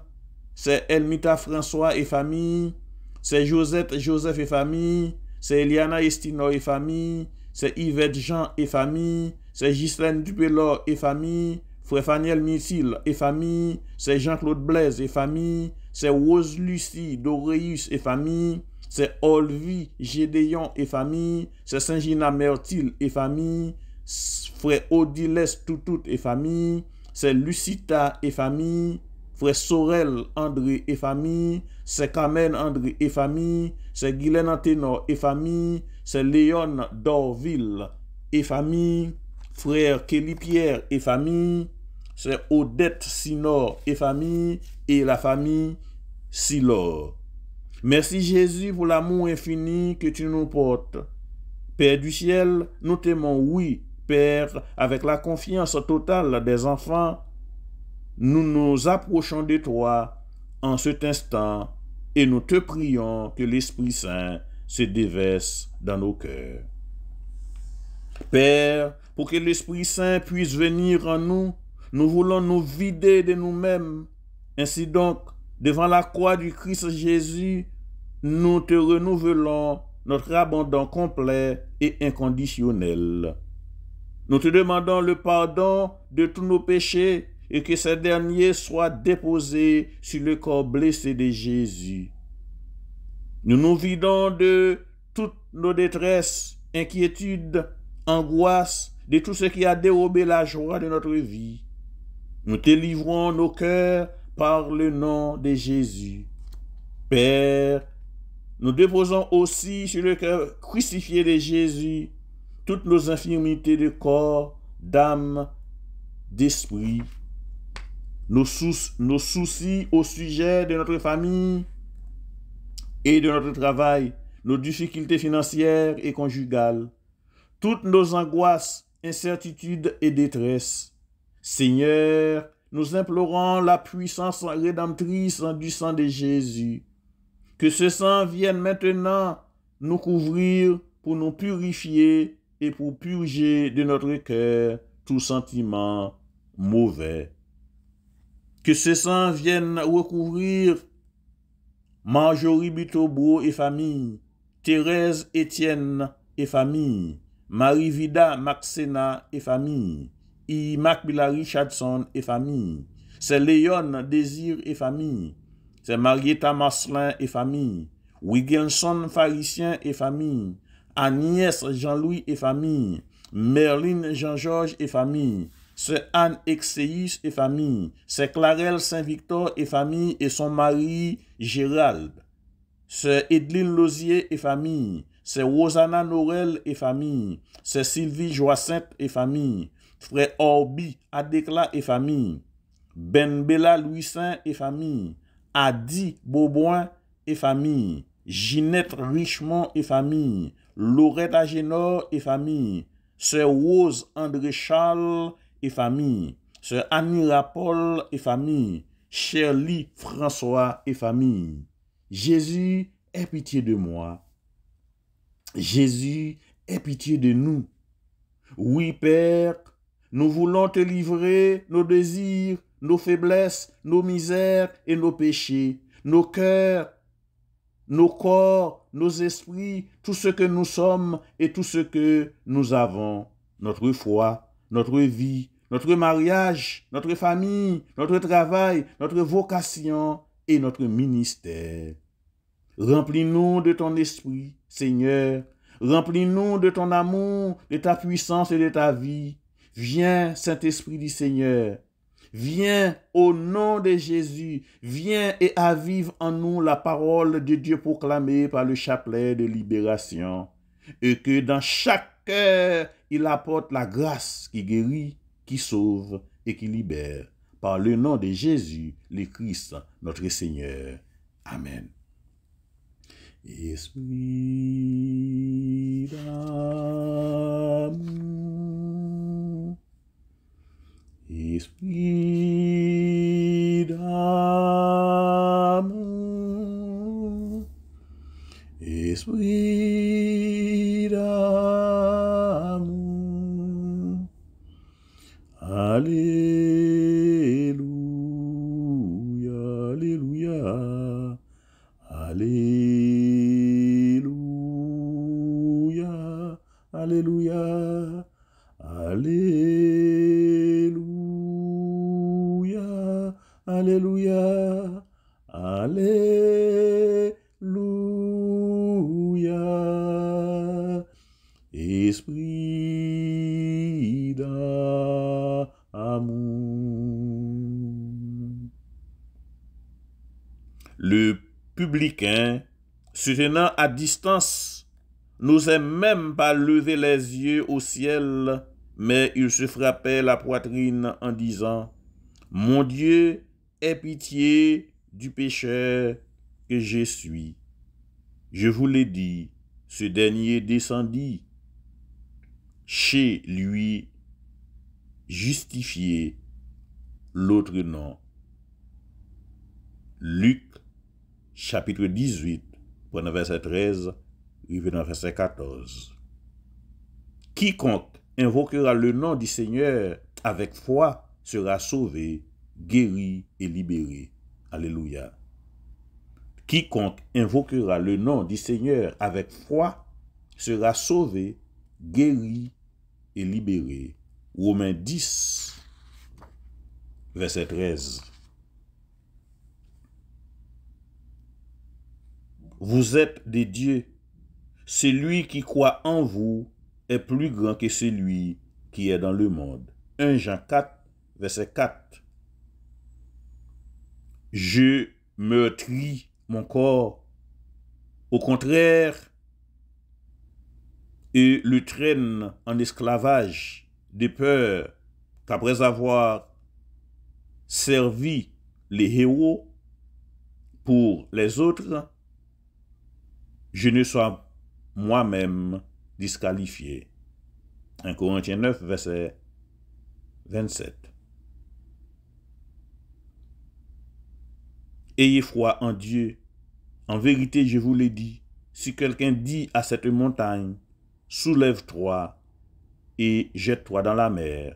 c'est Elmita François et famille, c'est Josette Joseph et famille, c'est Eliana Estino et famille, c'est Yvette Jean et famille, c'est Ghislaine Dupelor et famille, Frère Faniel Mithil et famille, c'est Jean-Claude Blaise et famille, c'est Rose Lucie Doreus et famille, c'est Olvi Gédéon et famille, c'est Saint-Gina Mertil et famille, Frère Odiles Toutout et famille, c'est Lucita et famille, Frère Sorel André et famille, c'est Carmen André et famille, c'est Guylaine Anténor et famille, c'est Léon Dorville et famille, Frère Kelly Pierre et famille, c'est Odette Sinor et famille, et la famille Silor. Merci Jésus pour l'amour infini que tu nous portes. Père du ciel, nous t'aimons, oui, Père, avec la confiance totale des enfants, nous nous approchons de toi en cet instant et nous te prions que l'Esprit Saint se déverse dans nos cœurs. Père, pour que l'Esprit Saint puisse venir en nous, nous voulons nous vider de nous-mêmes. Ainsi donc, devant la croix du Christ Jésus, nous te renouvelons notre abandon complet et inconditionnel. Nous te demandons le pardon de tous nos péchés et que ces derniers soient déposés sur le corps blessé de Jésus. Nous nous vidons de toutes nos détresses, inquiétudes, angoisses, de tout ce qui a dérobé la joie de notre vie. Nous te livrons nos cœurs par le nom de Jésus. Père, nous déposons aussi sur le cœur crucifié de Jésus toutes nos infirmités de corps, d'âme, d'esprit, nos soucis au sujet de notre famille et de notre travail, nos difficultés financières et conjugales, toutes nos angoisses, incertitudes et détresse. Seigneur, nous implorons la puissance rédemptrice du sang de Jésus. Que ce sang vienne maintenant nous couvrir pour nous purifier et pour purger de notre cœur tout sentiment mauvais. Que ce sang vienne recouvrir Marjorie Bitobo et famille, Thérèse Étienne et famille, Marie-Vida Maxena et famille, Immacula Richardson et famille, c'est Léon Désir et famille, c'est Marietta Marcelin et famille, Wigginson Pharisien et famille, Agnès Jean-Louis et famille, Merline Jean-Georges et famille, c'est Anne Exeïs et famille, c'est Clarelle Saint-Victor et famille et son mari Gérald, c'est Edline Lozier et famille, c'est Rosanna Norel et famille, c'est Sylvie Joacinthe et famille, frère Orbi Adekla et famille, Ben Bella Louis-Saint et famille, Adi Beauboin et famille, Ginette Richemont et famille, Laurette Agénor et famille, Sœur Rose André Charles et famille, Sœur Annie Rapol et famille, Shirley François et famille. Jésus, aie pitié de moi. Jésus, aie pitié de nous. Oui, Père, nous voulons te livrer nos désirs, nos faiblesses, nos misères et nos péchés, nos cœurs, nos corps, nos esprits, tout ce que nous sommes et tout ce que nous avons, notre foi, notre vie, notre mariage, notre famille, notre travail, notre vocation et notre ministère. Remplis-nous de ton esprit, Seigneur. Remplis-nous de ton amour, de ta puissance et de ta vie. Viens, Saint-Esprit du Seigneur. Viens au nom de Jésus. Viens et avive en nous la parole de Dieu proclamée par le chapelet de libération. Et que dans chaque cœur, il apporte la grâce qui guérit, qui sauve et qui libère. Par le nom de Jésus, le Christ, notre Seigneur. Amen. Esprit d'amour, esprit d'amour, esprit d'amour, alléluia, alléluia, alléluia, alléluia, alléluia, alléluia, alléluia, esprit d'amour. Le publicain, se tenant à distance, n'osait même pas lever les yeux au ciel, mais il se frappait la poitrine en disant, « Mon Dieu, aie pitié du pécheur que je suis. » Je vous l'ai dit, ce dernier descendit chez lui justifié, l'autre non. Luc chapitre 18, verset 13, verset 14. Quiconque invoquera le nom du Seigneur avec foi sera sauvé, guéri et libéré. Alléluia. Quiconque invoquera le nom du Seigneur avec foi sera sauvé, guéri et libéré. Romains 10, verset 13. Vous êtes des dieux. Celui qui croit en vous est plus grand que celui qui est dans le monde. 1 Jean 4, verset 4. Je meurtris mon corps. Au contraire, et le traîne en esclavage de peur qu'après avoir servi les héros pour les autres, je ne sois moi-même disqualifié. 1 Corinthiens 9, verset 27. Ayez foi en Dieu. En vérité, je vous l'ai dit, si quelqu'un dit à cette montagne, soulève-toi et jette-toi dans la mer,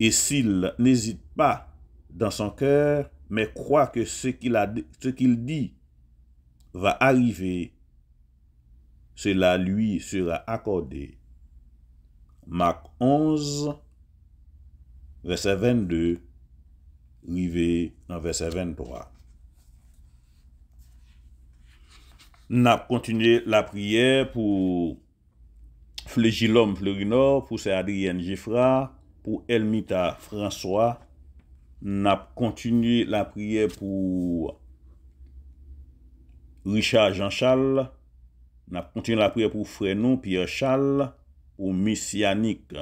et s'il n'hésite pas dans son cœur, mais croit que ce qu'il dit va arriver, cela lui sera accordé. Marc 11, verset 22, rivé dans verset 23. N'a continué la prière pour Flégilum Fleurinor, pour Sœur Adrienne Geffra, pour Elmita François. N'a continué la prière pour Richard Jean-Charles. N'a continué la prière pour Frénon Pierre Charles, pour Messianique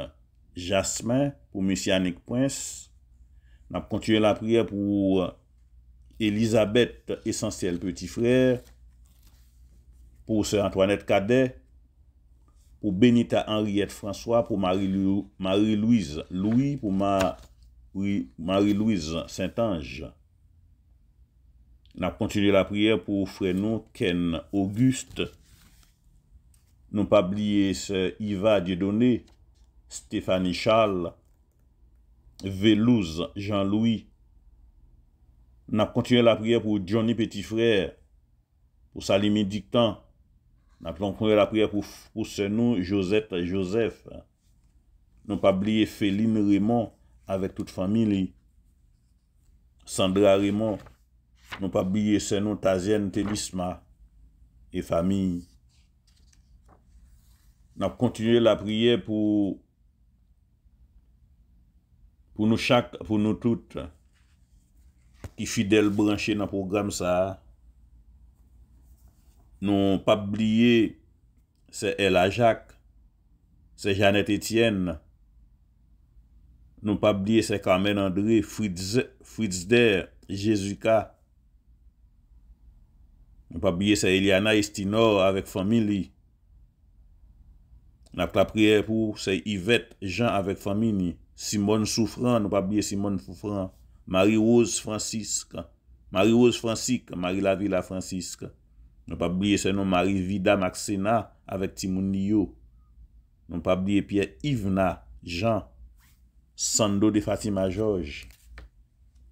Jasmin, pour Messianique Prince. N'a continué la prière pour Elisabeth Essentiel Petit Frère, pour Sœur Antoinette Cadet, pour Benita Henriette François, pour Marie-Louise Louis, pour Marie-Louise Saint-Ange. N'a continué la prière pour Frénon Ken Auguste. Nous pas oublier Yva Dieudonné, Stéphanie Charles, Vélouse Jean-Louis. N'a continué la prière pour Johnny Petit Frère, pour Salimi Dictan. N'a continué la prière pour nous Josette Joseph. Nous pas oublier Féline Raymond avec toute famille. Sandra Raymond. Nous pas oublier nous Tazienne Télisma et famille. N'a continué la prière pour nous toutes qui fidèles branchés dans le programme ça. Nous pas oublier c'est Ella Jacques, c'est Jeannette Etienne. Nous pas oublier c'est Carmen André, Fritz Der, Jésuka. Nous pas oublier c'est Eliana Estinor avec famille. N'a pas prière pour c'est Yvette Jean avec famille. Simone Souffrant, nous pas oublier Simone Souffrant. Marie-Rose Francisque, Marie-Rose Francisque, Marie-Lavilla Francisque. Nous pas oublier c'est nom Marie Vida Maxena avec Timoun Nio. Nous pas oublier Pierre Yvna Jean, Sando de Fatima Georges,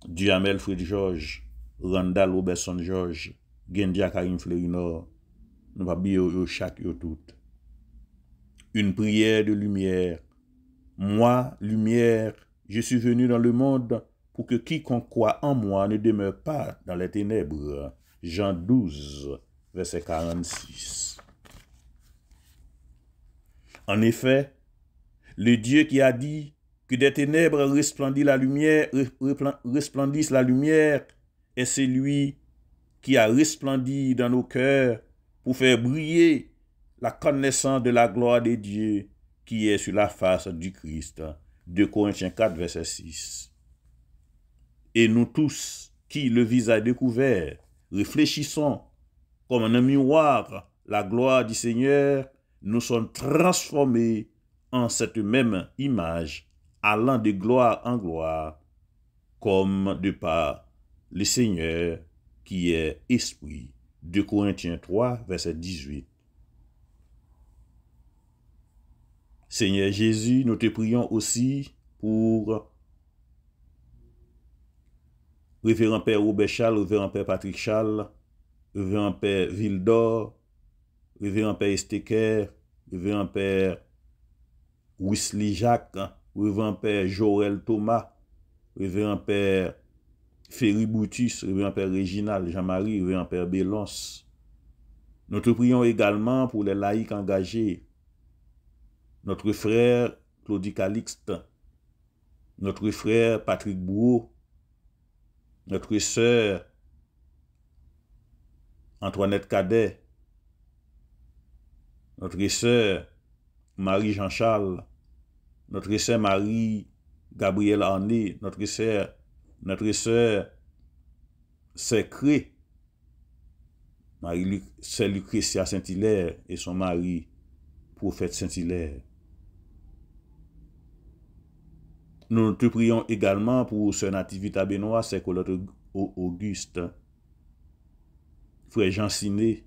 Duhamel Fred Georges, Randall Robertson Georges, Gendia Karim Fleurinor. Nous pas oublier chaque yo tout. Une prière de lumière. Moi, lumière, je suis venu dans le monde pour que quiconque croit en moi ne demeure pas dans les ténèbres. Jean 12, verset 46. En effet, le Dieu qui a dit que des ténèbres resplendissent la lumière est celui qui a resplendi dans nos cœurs pour faire briller la connaissance de la gloire de Dieu qui est sur la face du Christ. 2 Corinthiens 4, verset 6. Et nous tous, qui, le visage découvert, réfléchissons comme un miroir la gloire du Seigneur, nous sommes transformés en cette même image, allant de gloire en gloire, comme de par le Seigneur qui est Esprit. 2 Corinthiens 3, verset 18. Seigneur Jésus, nous te prions aussi pour Révérend Père Robert Charles, Révérend Père Patrick Charles, Révérend Père Vildor, Révérend Père Esteker, Révérend Père Wesley Jacques, Révérend Père Joël Thomas, Révérend Père Ferry Boutus, Révérend Père Réginald Jean-Marie, Révérend Père Bélance. Nous te prions également pour les laïcs engagés, notre frère Claudie Calixte, notre frère Patrick Bouot, notre sœur Antoinette Cadet, notre sœur Marie Jean-Charles, notre sœur Marie Gabrielle Arné, notre sœur Secré, sœur Lucretia Saint-Hilaire et son mari, prophète Saint-Hilaire. Nous te prions également pour sœur Nativita Benoît, sœur Colette Auguste, frère Jean Siné,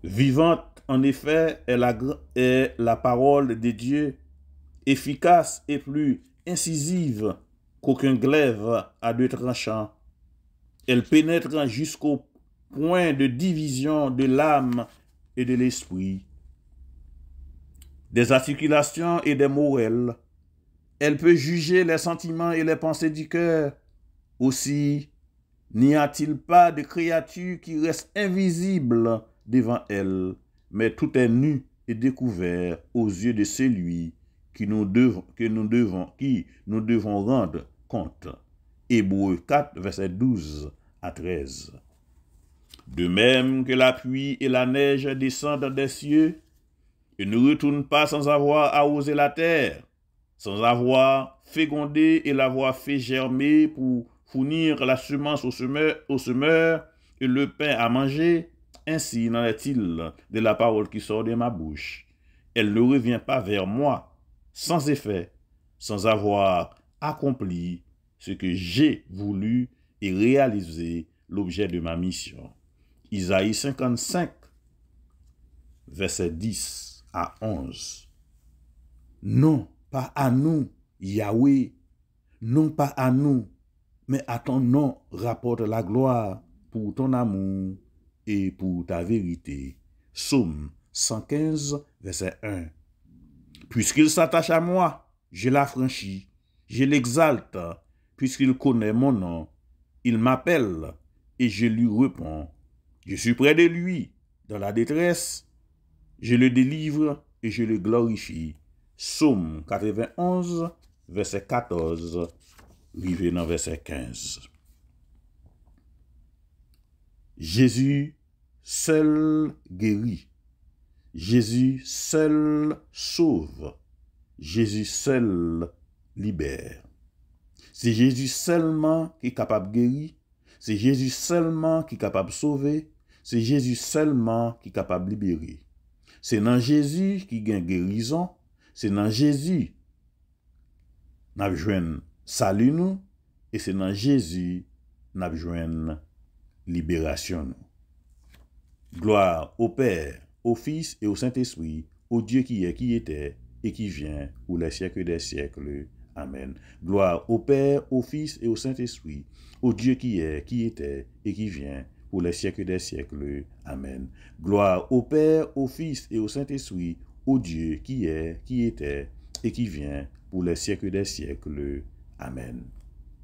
vivante en effet est la parole de Dieu, efficace et plus incisive qu'aucun glaive à deux tranchants. Elle pénètre jusqu'au point de division de l'âme et de l'esprit, des articulations et des moelles. Elle peut juger les sentiments et les pensées du cœur. Aussi, n'y a-t-il pas de créature qui reste invisible devant elle, mais tout est nu et découvert aux yeux de celui qui nous devons rendre compte. Hébreux 4, verset 12 à 13. De même que la pluie et la neige descendent des cieux et ne retournent pas sans avoir arrosé la terre, sans avoir fécondé et l'avoir fait germer pour fournir la semence au semeur et le pain à manger, ainsi n'en est-il de la parole qui sort de ma bouche. Elle ne revient pas vers moi sans effet, sans avoir accompli ce que j'ai voulu et réalisé l'objet de ma mission. Isaïe 55, verset 10 à 11. Non, pas à nous, Yahweh, non pas à nous, mais à ton nom rapporte la gloire pour ton amour et pour ta vérité. Psaume 115, verset 1. Puisqu'il s'attache à moi, je l'affranchis, je l'exalte, puisqu'il connaît mon nom, il m'appelle et je lui réponds. Je suis près de lui, dans la détresse, je le délivre et je le glorifie. Psaume 91, verset 14, rivé dans verset 15. Jésus seul guérit. Jésus seul sauve. Jésus seul libère. C'est Jésus seulement qui est capable de guérir. C'est Jésus seulement qui est capable de sauver. C'est Jésus seulement qui est capable de libérer. C'est dans Jésus qui gagne guérison. C'est dans Jésus nous avons besoin salut nous. Et c'est dans Jésus nous avons besoin libération nous. Gloire au Père, au Fils et au Saint-Esprit, au Dieu qui est, qui était et qui vient pour les siècles des siècles. Amen. Gloire au Père, au Fils et au Saint-Esprit, au Dieu qui est, qui était et qui vient pour les siècles des siècles. Amen. Gloire au Père, au Fils et au Saint-Esprit, au Dieu qui est, qui était et qui vient pour les siècles des siècles. Amen.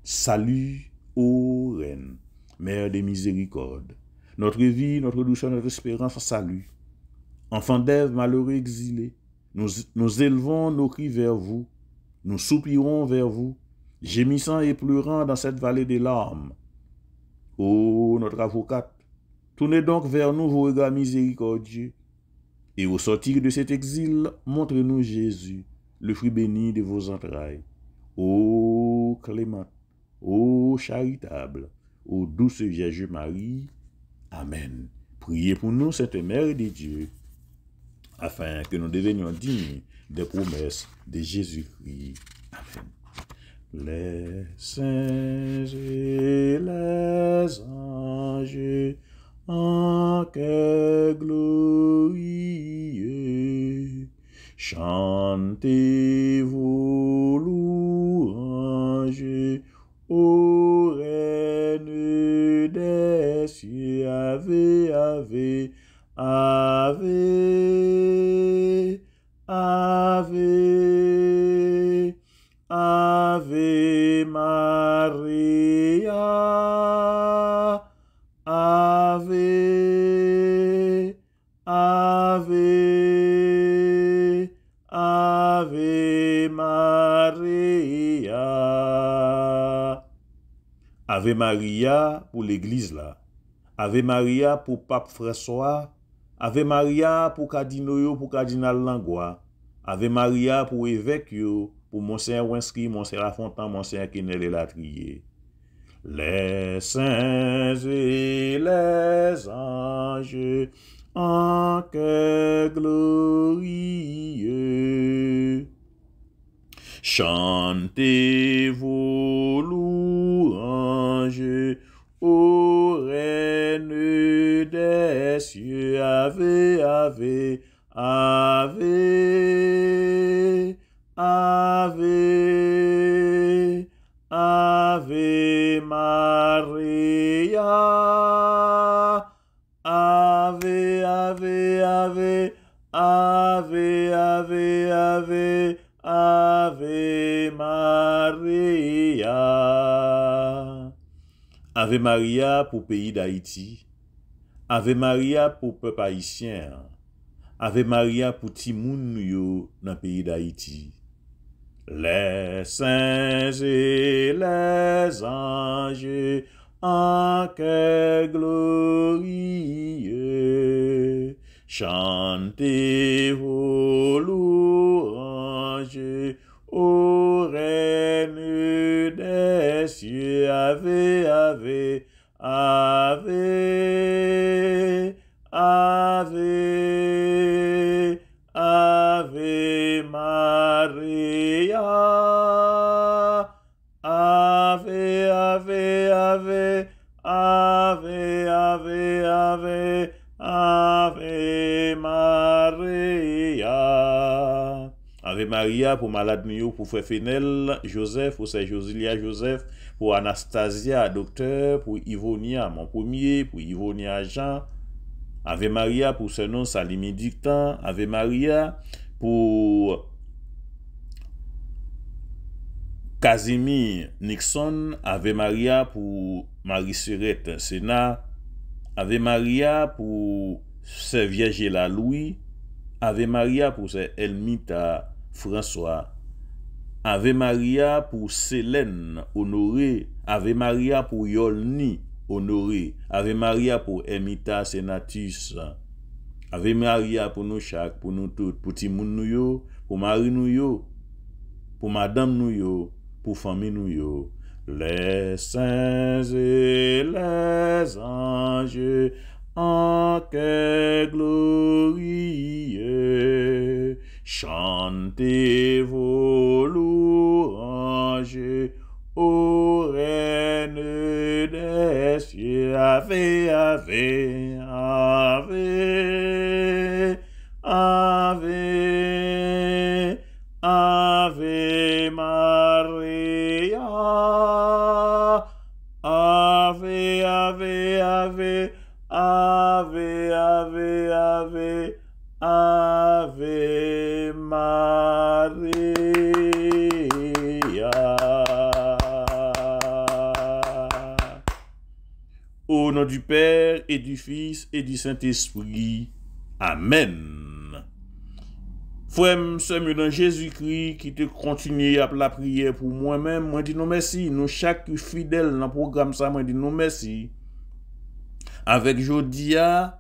Salut, ô Reine, Mère des miséricordes. Notre vie, notre douceur, notre espérance, salut. Enfants d'Ève, malheureux exilés, nous élevons nos cris vers vous. Nous soupirons vers vous, gémissant et pleurant dans cette vallée des larmes. Ô notre avocate, tournez donc vers nous vos regards miséricordieux, et au sortir de cet exil, montrez-nous Jésus, le fruit béni de vos entrailles. Ô clémente, ô charitable, ô douce Vierge Marie. Amen. Priez pour nous, Sainte Mère de Dieu, afin que nous devenions dignes des promesses de Jésus-Christ. Amen. Les saints et les anges, en chœur glorieux, chantez vos louanges ô Reine des cieux. Ave, ave, ave, ave, ave Maria, ave, ave, ave Maria. Ave Maria pour l'église là. Ave Maria pour Pape François. Ave Maria pour Cardinal, pour Cardinal Langlois. Ave Maria pour évêque, pour Monseigneur Winsky, Monseigneur Lafontaine, Monseigneur Kenel et Latrier. Les saints et les anges, en chœur glorieux, chantez vos louanges ô Reine des cieux. Ave, ave, ave, ave, ave Maria, ave, ave, ave, ave, ave, ave, ave Maria. Ave Maria pour pays d'Haïti. Ave Maria pour peuple haïtien. Ave Maria pour ti moun nou yo dans pays d'Haïti. Les saints et les anges en quel glorieux chantez vos louanges ô reine des cieux. Ave, ave, ave, ave, ave Maria. Ave, ave, ave, ave, ave, ave, ave Maria. Ave Maria pour malade nous, pour frère Fenel Joseph, pour Sœur Josilia Joseph, pour Anastasia docteur, pour Ivonia mon premier, pour Ivonia Jean. Ave Maria pour ce nom Salimi Dictant. Ave Maria pour Casimir Nixon. Ave Maria pour Marie-Serette Sénat. Ave Maria pour Sœur Viergela Louis. Ave Maria pour Sœur Elmita François. Ave Maria pour Célène Honoré. Ave Maria pour Yolni Honoré. Ave Maria pour Emita Senatus. Ave Maria pour nous chaque, pour nous toutes, pour Timoun nou yo, pour Marie nou yo, pour Madame nou yo, pour famille nou yo. Les saints et les anges en quel glorieux chantez vos louanges ô reine des cieux. Ave, ave, ave, ave, ave Maria. Ave, ave, ave, ave, ave, ave, ave Maria. Au nom du Père et du Fils et du Saint-Esprit. Amen. Frère, sœur, dans Jésus-Christ qui te continue à la prière pour moi-même, moi dis non merci. Nous chaque fidèle dans le programme ça, moi dis non merci. Avec Jodia,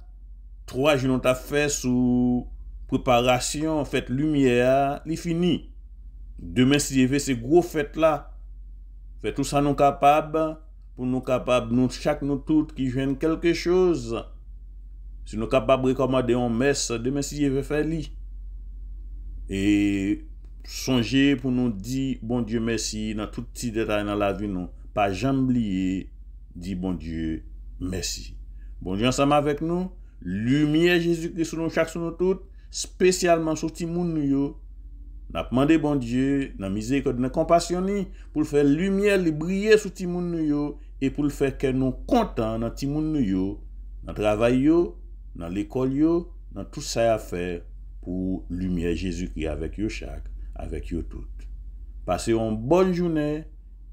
3 jours nous t'a fait sous préparation, fête lumière, il fini. Demain si c'est gros fête là. Fait tout ça nous capable pour nous capables nous chaque nous toutes qui joignent quelque chose. Si nous capables de recommander en messe demain si je vais faire li. Et songer pour nous dire bon Dieu merci dans tout petit détail dans la vie nous, pas jamais oublier dire bon Dieu merci. Bon Dieu ensemble avec nous, lumière Jésus-Christ sur nous chaque sur nous toutes, spécialement sur ti moun nou yo. N'a demandé bon Dieu dans miséricorde dans compassion pour faire lumière li briller sur ti moun nou yo et pour le faire que nous content dans ti moun nou yo, dans travail yo, dans l'école yo, dans tout ça à faire pour lumière Jésus-Christ avec yo chaque, avec yo tout. Passez une bonne journée,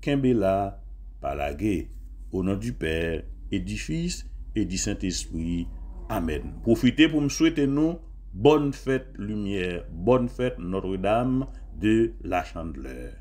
Kembela, Palagé, au nom du Père et du Fils et du Saint-Esprit. Amen. Profitez pour me souhaiter nous bonne fête lumière, bonne fête Notre-Dame de la Chandeleur.